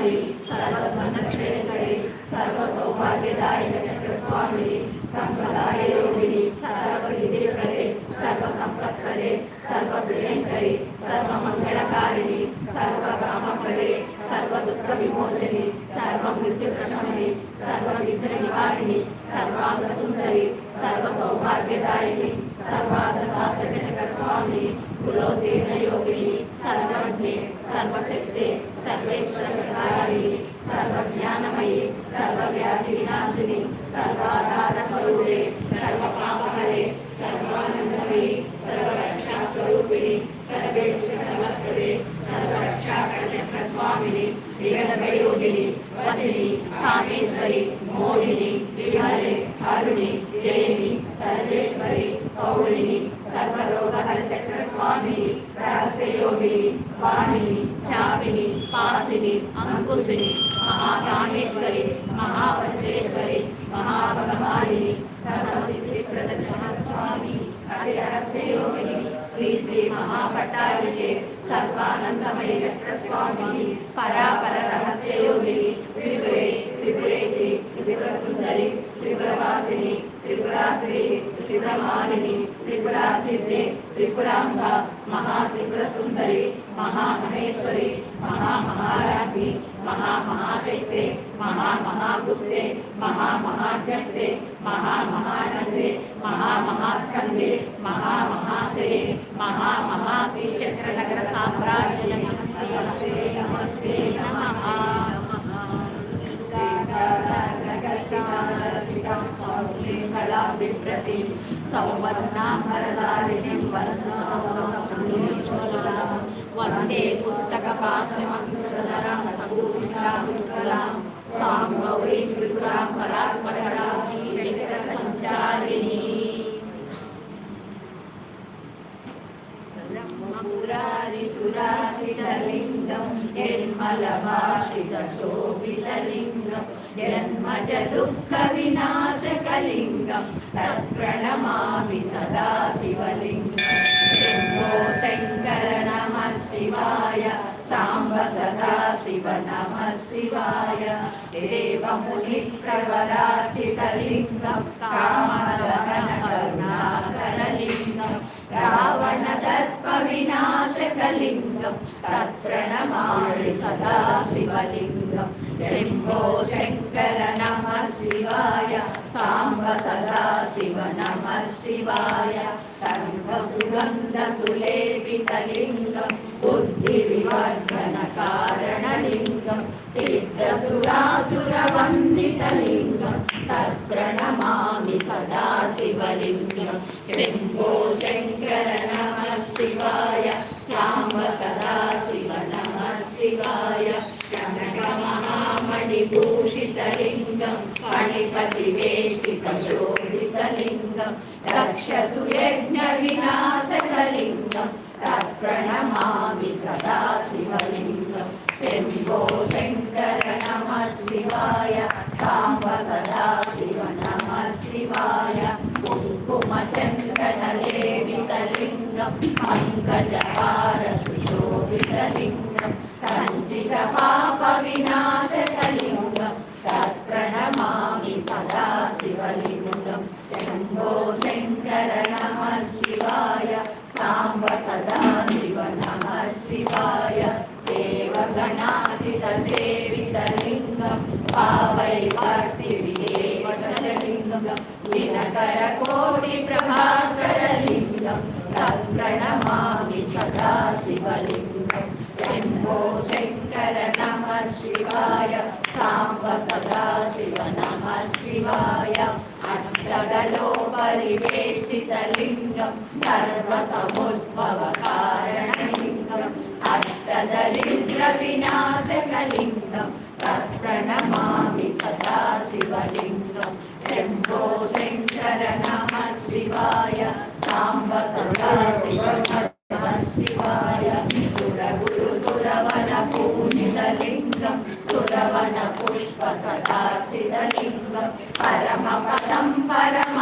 శ్రీమణి సర్వధనక్షయకరి సర్వసౌభాగ్యదాయక చక్రస్వామిని సంప్రదాయ యోగిని సర్వసిద్ధిప్రదే సర్వసంపత్ప్రదే సర్వప్రియంకరి సర్వమంగళకారిణి సర్వకామప్రదే సర్వదుఃఖ విమోచని సర్వమృత్యుప్రశమని సర్వవిఘ్న నివారిణి సర్వాంగ సుందరి సర్వసౌభాగ్యదాయిని సర్వార్థ సాధక చక్రస్వామిని కులోత్తేన యోగిని సర్వజ్ఞే సర్వశక్తే సర్వేశ్వరకారిణి సర్వజ్ఞానమయే సర్వవ్యాధి వినాశిని సర్వాధార స్వరూపే సర్వపాపహరే సర్వానందమయే సర్వరక్షా స్వరూపిణి సర్వేశ్వరఫలప్రదే సర్వరక్షాకరచక్రస్వామిని విగణమయోగిని వసిని కామేశ్వరి మోహిని విహరే అరుణి జయని సర్వేశ్వరి కౌళిని సర్వరోగహర చక్రస్వామిని రహస్యయోగిని వాణిని చాపిని పాసిని అంకుశిని మహాకామేశ్వరి మహాపంచేశ్వరి మహాభగవానిని సర్వసిద్ధిప్రద స్వామి అతి రహస్యయోగిని శ్రీ శ్రీ మహాపట్టారికే సర్వానందమయ చక్రస్వామిని పరాపర రహస్యయోగిని త్రిపురే త్రిపురేసి త్రిపుర సుందరి త్రిపురవాసిని త్రిపురాశ్రీ త్రిపురమాలిని త్రిపురాసిద్ధే త్రిపురాంబ మహాత్రిపుర సుందరి మహామహేశ్వరి మహామహారాజ్ఞి మహామహాశక్తే మహామహాగుప్తే మహామహాధ్యక్తే మహామహానందే మహామహాస్కందే మహామహాశయే మహామహాశ్రీచక్రనగర సామ్రాజ్య నమస్తే నమస్తే నమస్తే నమః కళా విప్రతి సౌవర్ణాంబరధారిణిం వరసోదరం వందే పుస్తక పాశమంకుశధరాం సంగూఢాముజ్వలాం తాం గౌరీం త్రిపురాం పరాత్పరా శ్రీచక్ర సంచారిణి బ్రహ్మపురారిసురాచితలింగం నిర్మలభాషితశోభితలింగం జన్మజ దుఃఖ వినాశకలింగం తత్ప్రణమామి సదా శివలింగం శంభో శంకర నమః శివాయ సాంబ సదా శివ నమః శివాయ దేవముని ప్రవరాచితలింగం కామదహన కరుణాకరలింగం రావణ దర్ప వినాశకలింగం తత్ప్రణమామి సదా శివలింగం శంభో శంకర నమః శివాయ సాంబ సదా శివ నమః శివాయ సర్వసుగంధ సులేపితలింగం బుద్ధి వివర్ధన కారణలింగం సిద్ధసురాసురవందితలింగం తత్ప్రణమామి సదా శివలింగం శంభో శంకర నమః శివాయ సాంబ సదా శివ నమః శివాయ కనకమహామణిభూషితలింగం ఫణిపతివేష్టితశోభితలింగం దక్షసుయజ్ఞ వినాశకలింగం తత్ప్రణమామి సదా శివలింగం శంభో శంకర నమః శివాయ సాంబ సదా శివ నమః శివాయ కుంకుమ చందనలేపితలింగం పంకజహార సుశోభితలింగం సంచిత పాప వినాశకలింగం తత్ప్రణమామి సదా శివలింగం శంభో శంకర నమః శివాయ సాంబ సదా శివ నమః శివాయ దేవగణాచిత సేవితలింగం పావైవర్తి విదేవచలింగం దినకర కోటి ప్రభాకరలింగం తత్ప్రణమామి సదా శివలింగం శంభో శంకర నమః శివాయ సాంబ సదా శివ నమః శివాయ అష్టదలో పరివేష్టితలింగం సర్వసముద్భవ కారణలింగం అష్టదరిద్ర వినాశకలింగం తత్ప్రణమామి సదా శివలింగం శంభో శంకర నమః శివాయ సాంబ సదా శివ నమః శివాయ సురగురు సురవన పూజితలింగం సురవన పుష్ప సదార్చితలింగం పరమపదం పరమ